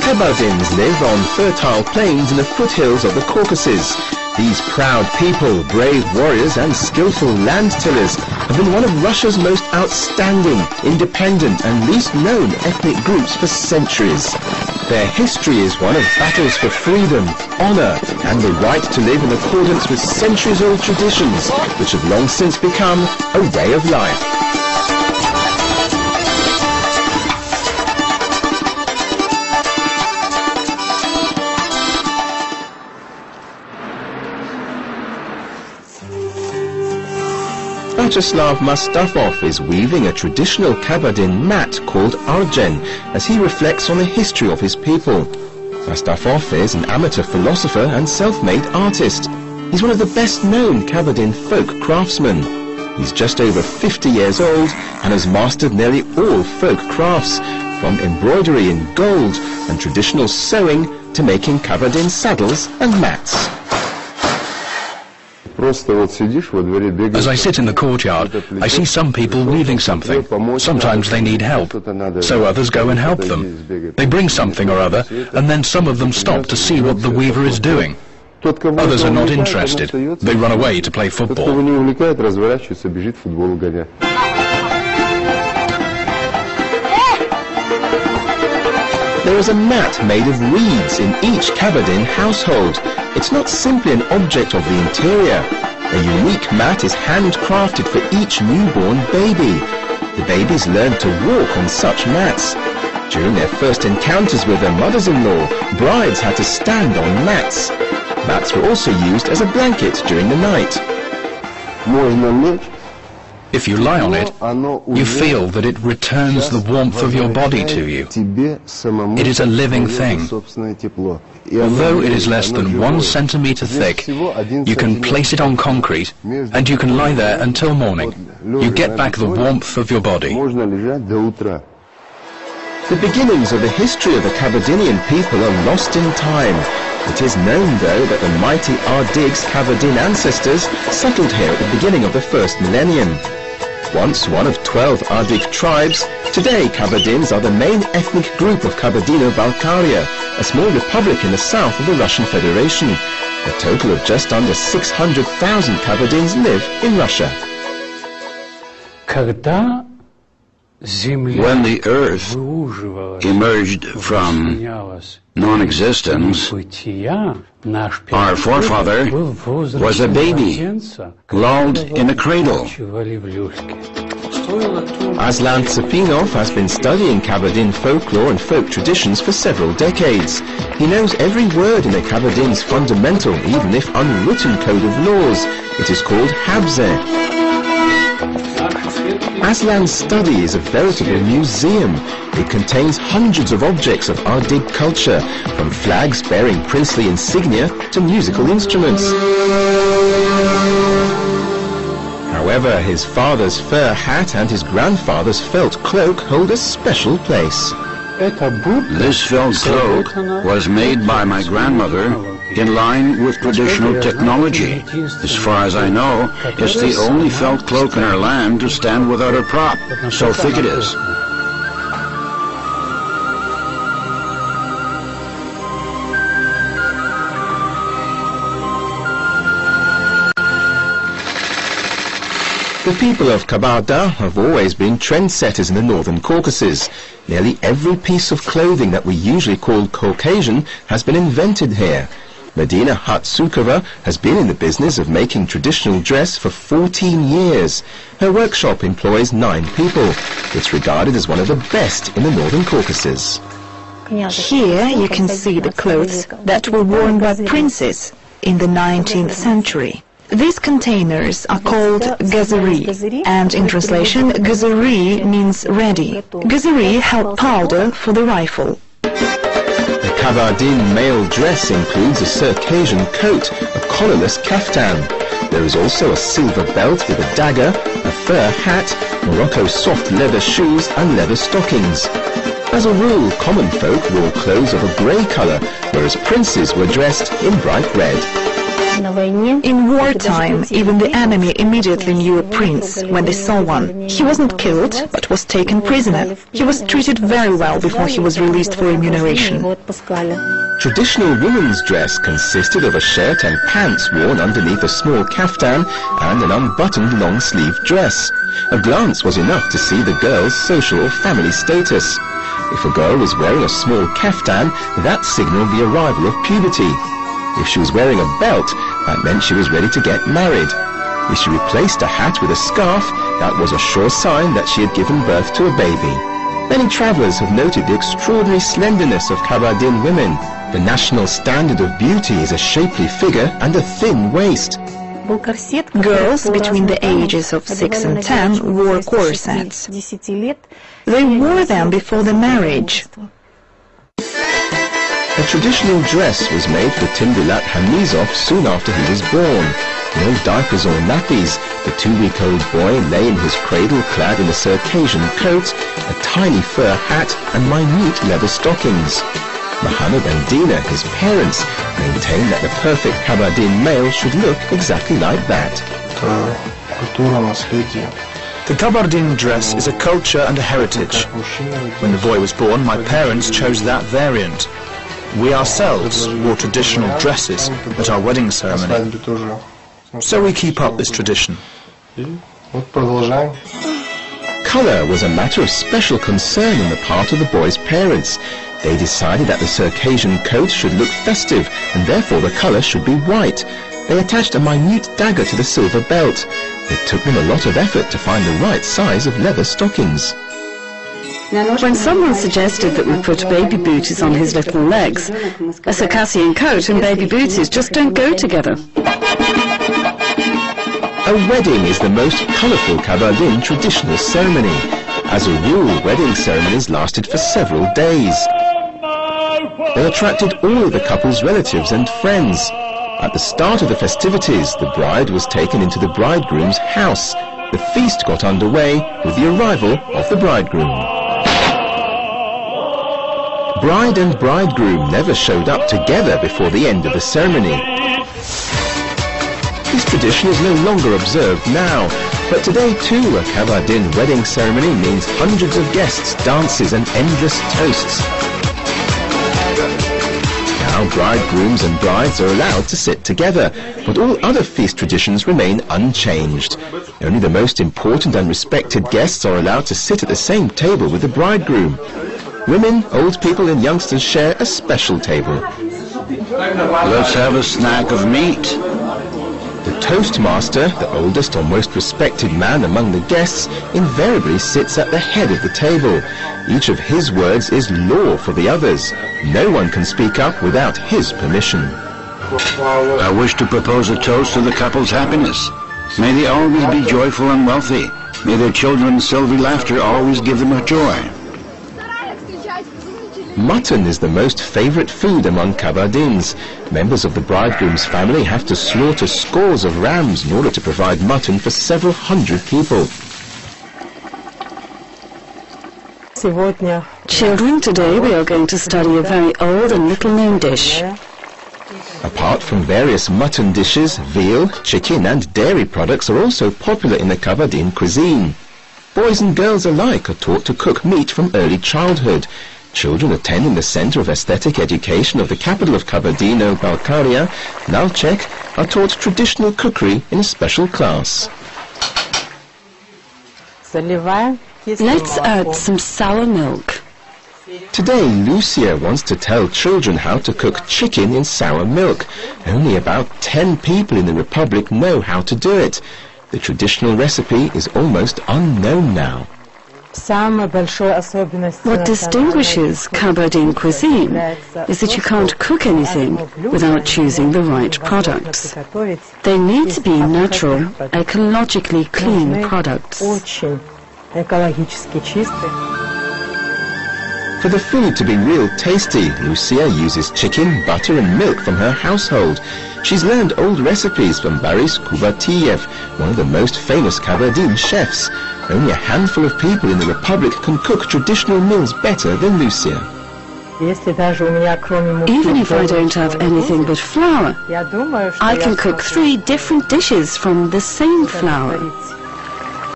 Kabardins live on fertile plains in the foothills of the Caucasus. These proud people, brave warriors and skillful land-tillers, have been one of Russia's most outstanding, independent and least known ethnic groups for centuries. Their history is one of battles for freedom, honor and the right to live in accordance with centuries-old traditions, which have long since become a way of life. Vyacheslav Mustafov is weaving a traditional Kabardin mat called argen as he reflects on the history of his people. Mustafov is an amateur philosopher and self-made artist. He's one of the best-known Kabardin folk craftsmen. He's just over 50 years old and has mastered nearly all folk crafts, from embroidery in gold and traditional sewing to making Kabardin saddles and mats. As I sit in the courtyard, I see some people weaving something. Sometimes they need help, so others go and help them. They bring something or other, and then some of them stop to see what the weaver is doing. Others are not interested. They run away to play football. There is a mat made of reeds in each Kabardin household. It's not simply an object of the interior. A unique mat is handcrafted for each newborn baby. The babies learn to walk on such mats. During their first encounters with their mothers-in-law, brides had to stand on mats. Mats were also used as a blanket during the night. If you lie on it, you feel that it returns the warmth of your body to you. It is a living thing. Although it is less than 1 centimeter thick, you can place it on concrete and you can lie there until morning. You get back the warmth of your body. The beginnings of the history of the Kabardinian people are lost in time. It is known, though, that the mighty Ardigs Kabardin ancestors settled here at the beginning of the first millennium. Once one of 12 Ardig tribes, today Kabardins are the main ethnic group of Kabardino-Balkaria, a small republic in the south of the Russian Federation. A total of just under 600,000 Kabardins live in Russia. When the earth emerged from non-existence, our forefather was a baby, lulled in a cradle. Aslan Tsepinov has been studying Kabardin folklore and folk traditions for several decades. He knows every word in the Kabardins' fundamental, even if unwritten code of laws. It is called Habze. Aslan's study is a veritable museum. It contains hundreds of objects of Ardig culture, from flags bearing princely insignia to musical instruments. However, his father's fur hat and his grandfather's felt cloak hold a special place. This felt cloak was made by my grandmother in line with traditional technology. As far as I know, it's the only felt cloak in our land to stand without a prop. So thick it is. The people of Kabarda have always been trendsetters in the northern Caucasus. Nearly every piece of clothing that we usually call Caucasian has been invented here. Medina Hatsukova has been in the business of making traditional dress for 14 years. Her workshop employs 9 people. It's regarded as one of the best in the northern Caucasus. Here you can see the clothes that were worn by princes in the 19th century. These containers are called gazari, and in translation, gazari means ready. Gazari held powder for the rifle. The Kabardin male dress includes a Circassian coat, a collarless kaftan. There is also a silver belt with a dagger, a fur hat, Morocco soft leather shoes and leather stockings. As a rule, common folk wore clothes of a grey colour, whereas princes were dressed in bright red. In wartime, even the enemy immediately knew a prince when they saw one. He wasn't killed, but was taken prisoner. He was treated very well before he was released for remuneration. Traditional women's dress consisted of a shirt and pants worn underneath a small kaftan and an unbuttoned long-sleeved dress. A glance was enough to see the girl's social or family status. If a girl was wearing a small kaftan, that signaled the arrival of puberty. If she was wearing a belt, that meant she was ready to get married. If she replaced a hat with a scarf, that was a sure sign that she had given birth to a baby. Many travellers have noted the extraordinary slenderness of Kabardin women. The national standard of beauty is a shapely figure and a thin waist. Girls between the ages of 6 and 10 wore corsets. They wore them before the marriage. A traditional dress was made for Timbulat Hamizov soon after he was born. No diapers or nappies. The 2-week-old boy lay in his cradle clad in a Circassian coat, a tiny fur hat and minute leather stockings. Mohammed and Dina, his parents, maintained that the perfect Kabardin male should look exactly like that. The Kabardin dress is a culture and a heritage. When the boy was born, my parents chose that variant. We ourselves wore traditional dresses at our wedding ceremony. So we keep up this tradition. Colour was a matter of special concern on the part of the boy's parents. They decided that the Circassian coat should look festive and therefore the colour should be white. They attached a minute dagger to the silver belt. It took them a lot of effort to find the right size of leather stockings. When someone suggested that we put baby booties on his little legs, a Circassian coat and baby booties just don't go together. A wedding is the most colourful Kabardin traditional ceremony. As a rule, wedding ceremonies lasted for several days. They attracted all of the couple's relatives and friends. At the start of the festivities, the bride was taken into the bridegroom's house. The feast got underway with the arrival of the bridegroom. Bride and bridegroom never showed up together before the end of the ceremony. This tradition is no longer observed now, but today too a Kabardin wedding ceremony means hundreds of guests, dances and endless toasts. Now bridegrooms and brides are allowed to sit together, but all other feast traditions remain unchanged. Only the most important and respected guests are allowed to sit at the same table with the bridegroom. Women, old people and youngsters share a special table. Let's have a snack of meat. The toastmaster, the oldest or most respected man among the guests, invariably sits at the head of the table. Each of his words is law for the others. No one can speak up without his permission. I wish to propose a toast to the couple's happiness. May they always be joyful and wealthy. May their children's silvery laughter always give them a joy. Mutton is the most favorite food among Kabardins. Members of the bridegroom's family have to slaughter scores of rams in order to provide mutton for several hundred people. Children, today we are going to study a very old and little-known dish. Apart from various mutton dishes, veal, chicken and dairy products are also popular in the Kabardin cuisine. Boys and girls alike are taught to cook meat from early childhood. Children attending the Center of Aesthetic Education of the capital of Kabardino-Balkaria, Nalchek, are taught traditional cookery in a special class. Let's add some sour milk. Today, Lucia wants to tell children how to cook chicken in sour milk. Only about 10 people in the Republic know how to do it. The traditional recipe is almost unknown now. What distinguishes Kabardin cuisine is that you can't cook anything without choosing the right products. They need to be natural, ecologically clean products. For the food to be real tasty, Lucia uses chicken, butter and milk from her household. She's learned old recipes from Boris Kubatiev, one of the most famous Kabardin chefs. Only a handful of people in the Republic can cook traditional meals better than Lucia. Even if I don't have anything but flour, I can cook 3 different dishes from the same flour.